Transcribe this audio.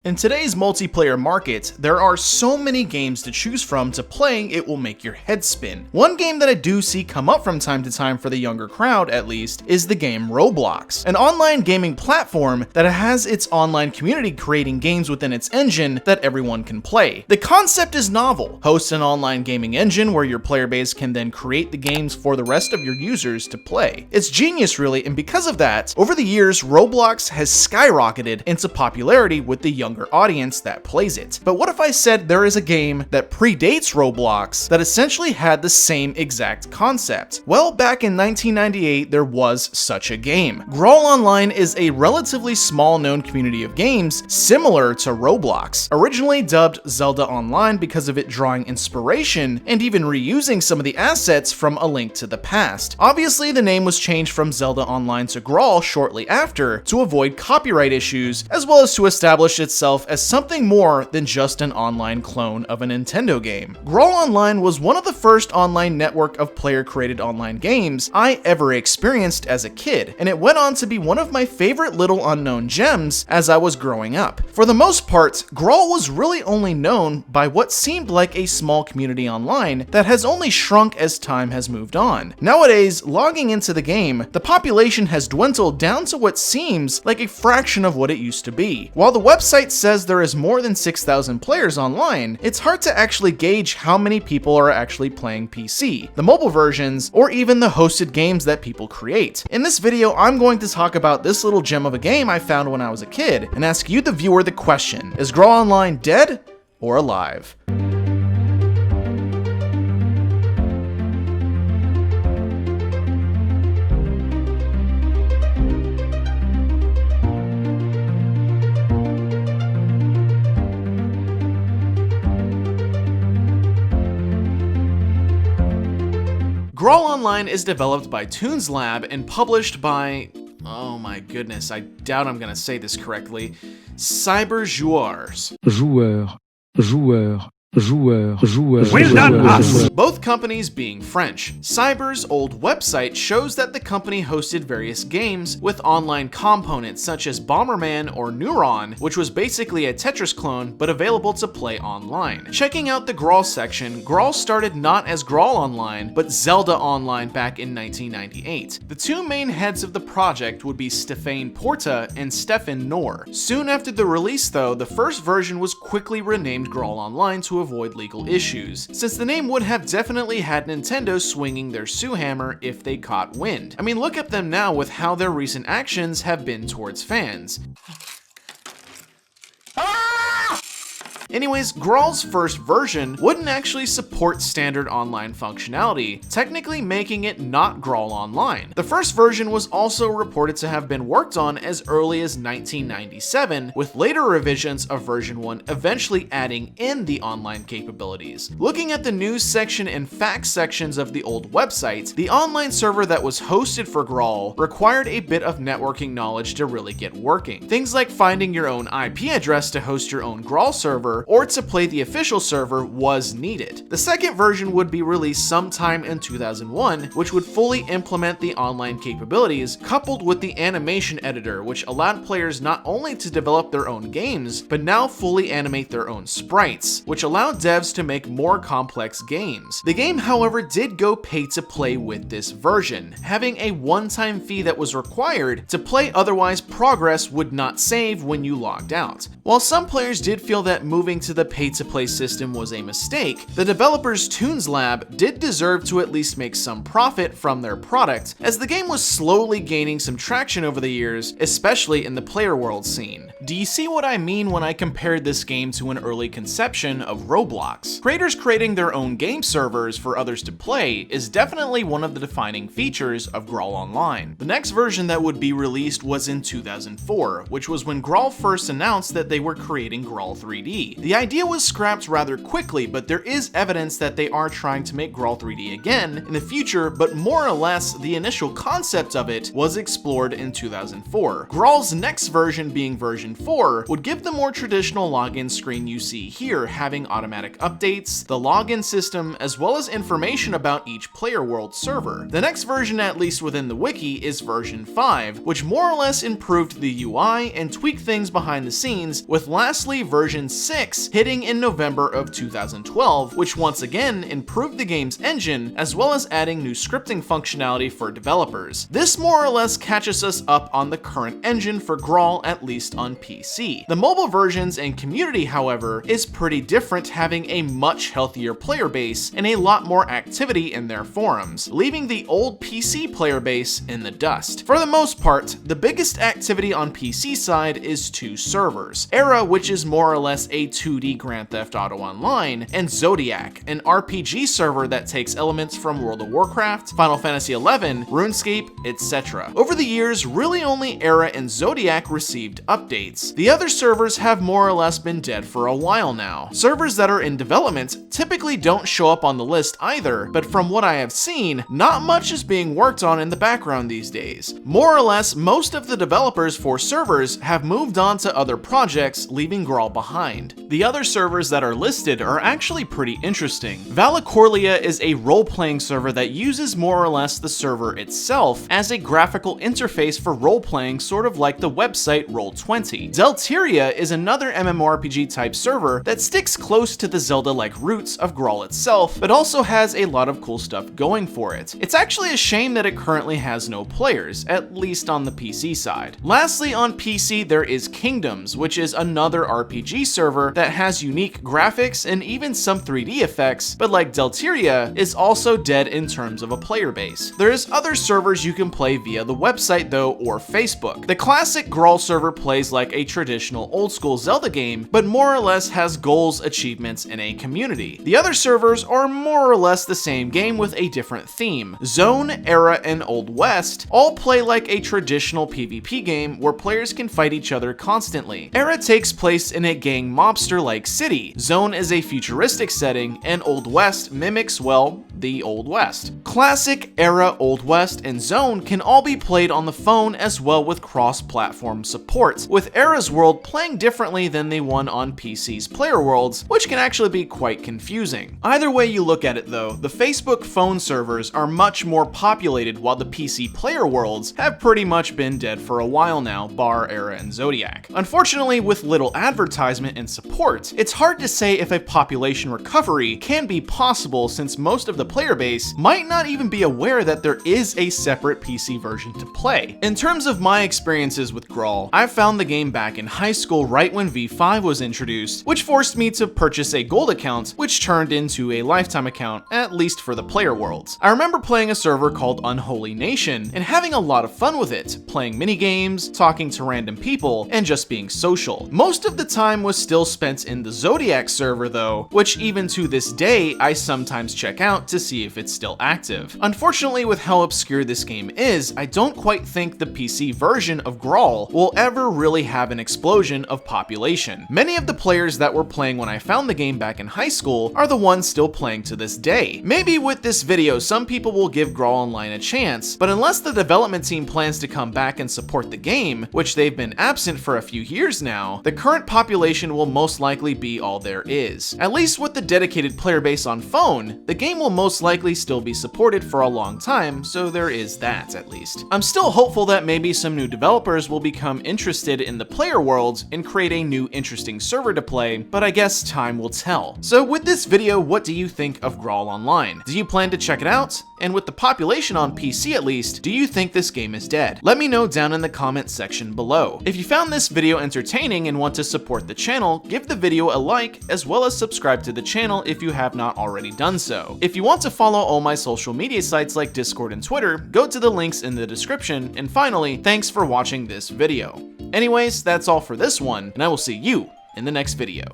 In today's multiplayer market, there are so many games to choose from to play it will make your head spin. One game that I do see come up from time to time for the younger crowd at least is the game Roblox, an online gaming platform that has its online community creating games within its engine that everyone can play. The concept is novel. Host an online gaming engine where your player base can then create the games for the rest of your users to play. It's genius really, and because of that, over the years Roblox has skyrocketed into popularity with the younger audience that plays it. But what if I said there is a game that predates Roblox that essentially had the same exact concept? Well, back in 1998 there was such a game. Graal Online is a relatively small known community of games similar to Roblox, originally dubbed Zelda Online because of it drawing inspiration and even reusing some of the assets from A Link to the Past. Obviously the name was changed from Zelda Online to Graal shortly after to avoid copyright issues, as well as to establish itself as something more than just an online clone of a Nintendo game. Graal Online was one of the first online network of player-created online games I ever experienced as a kid, and it went on to be one of my favorite little unknown gems as I was growing up. For the most part, Graal was really only known by what seemed like a small community online that has only shrunk as time has moved on. Nowadays, logging into the game, the population has dwindled down to what seems like a fraction of what it used to be. While the website says there is more than 6,000 players online, it's hard to actually gauge how many people are actually playing PC, the mobile versions, or even the hosted games that people create. In this video, I'm going to talk about this little gem of a game I found when I was a kid and ask you, the viewer, the question: is Graal Online dead or alive? Graal Online is developed by Toonslab and published by, oh my goodness, I doubt I'm gonna say this correctly, Cyberjoueurs. Well done, us! Both companies being French. Cyber's old website shows that the company hosted various games with online components such as Bomberman or Neuron, which was basically a Tetris clone but available to play online. Checking out the Graal section, Graal started not as Graal Online but Zelda Online back in 1998. The two main heads of the project would be Stéphane Porta and Stefan Noor. Soon after the release though, the first version was quickly renamed Graal Online to avoid legal issues, since the name would have definitely had Nintendo swinging their sue hammer if they caught wind. I mean, look at them now with how their recent actions have been towards fans. Anyways, Graal's first version wouldn't actually support standard online functionality, technically making it not Graal Online. The first version was also reported to have been worked on as early as 1997, with later revisions of version 1 eventually adding in the online capabilities. Looking at the news section and facts sections of the old website, the online server that was hosted for Graal required a bit of networking knowledge to really get working. Things like finding your own IP address to host your own Graal server or to play the official server was needed. The second version would be released sometime in 2001, which would fully implement the online capabilities, coupled with the animation editor, which allowed players not only to develop their own games, but now fully animate their own sprites, which allowed devs to make more complex games. The game, however, did go pay to play with this version, having a one-time fee that was required to play, otherwise progress would not save when you logged out. While some players did feel that moving to the pay-to-play system was a mistake, the developers Toonslab did deserve to at least make some profit from their product, as the game was slowly gaining some traction over the years, especially in the player world scene. Do you see what I mean when I compared this game to an early conception of Roblox? Creators creating their own game servers for others to play is definitely one of the defining features of Graal Online. The next version that would be released was in 2004, which was when Graal first announced that they were creating Graal 3D. 3D. The idea was scrapped rather quickly, but there is evidence that they are trying to make Graal 3D again in the future, but more or less the initial concept of it was explored in 2004. Graal's next version, being version 4, would give the more traditional login screen you see here, having automatic updates, the login system, as well as information about each player world server. The next version, at least within the wiki, is version 5, which more or less improved the UI and tweaked things behind the scenes, with lastly version 6 hitting in November of 2012, which once again improved the game's engine, as well as adding new scripting functionality for developers. This more or less catches us up on the current engine for Graal, at least on PC. The mobile versions and community, however, is pretty different, having a much healthier player base and a lot more activity in their forums, leaving the old PC player base in the dust. For the most part, the biggest activity on PC side is two servers: Era, which is more or less a 2D Grand Theft Auto Online, and Zodiac, an RPG server that takes elements from World of Warcraft, Final Fantasy XI, RuneScape, etc. Over the years, really only Era and Zodiac received updates. The other servers have more or less been dead for a while now. Servers that are in development typically don't show up on the list either, but from what I have seen, not much is being worked on in the background these days. More or less, most of the developers for servers have moved on to other projects, leaving Graal behind. The other servers that are listed are actually pretty interesting. Vallicorlia is a role-playing server that uses more or less the server itself as a graphical interface for role-playing, sort of like the website Roll20. Delteria is another MMORPG type server that sticks close to the Zelda-like roots of Graal itself, but also has a lot of cool stuff going for it. It's actually a shame that it currently has no players, at least on the PC side. Lastly, on PC there is Kingdoms, which is another RPG server that has unique graphics and even some 3D effects, but like Delteria, is also dead in terms of a player base. There's other servers you can play via the website though, or Facebook. The classic Graal server plays like a traditional old school Zelda game, but more or less has goals, achievements, and a community. The other servers are more or less the same game with a different theme. Zone, Era, and Old West all play like a traditional PvP game where players can fight each other constantly. Era takes place in a gang mobster-like city. Zone is a futuristic setting, and Old West mimics, well, the Old West. Classic, Era, Old West, and Zone can all be played on the phone as well with cross-platform support, with Era's world playing differently than the one on PC's player worlds, which can actually be quite confusing. Either way you look at it though, the Facebook phone servers are much more populated while the PC player worlds have pretty much been dead for a while now, bar Era and Zodiac. Unfortunately, with little advertisement and support, it's hard to say if a population recovery can be possible, since most of the player base might not even be aware that there is a separate PC version to play. In terms of my experiences with Graal, I found the game back in high school right when V5 was introduced, which forced me to purchase a gold account, which turned into a lifetime account, at least for the player worlds. I remember playing a server called Unholy Nation and having a lot of fun with it, playing minigames, talking to random people, and just being social. Most of the time was still spent in the Zodiac server though, which even to this day I sometimes check out to see if it's still active. Unfortunately, with how obscure this game is, I don't quite think the PC version of Graal will ever really have an explosion of population. Many of the players that were playing when I found the game back in high school are the ones still playing to this day. Maybe with this video some people will give Graal Online a chance, but unless the development team plans to come back and support the game, which they've been absent for a few years now, the current population will most likely be all there is. At least with the dedicated player base on phone, the game will most likely still be supported for a long time, so there is that at least. I'm still hopeful that maybe some new developers will become interested in the player world and create a new interesting server to play, but I guess time will tell. So with this video, what do you think of Graal Online? Do you plan to check it out? And with the population on PC at least, do you think this game is dead? Let me know down in the comment section below. If you found this video entertaining and want to support the channel, give the video a like, as well as subscribe to the channel if you have not already done so. If you want to follow all my social media sites like Discord and Twitter, go to the links in the description, and finally, thanks for watching this video. Anyways, that's all for this one, and I will see you in the next video.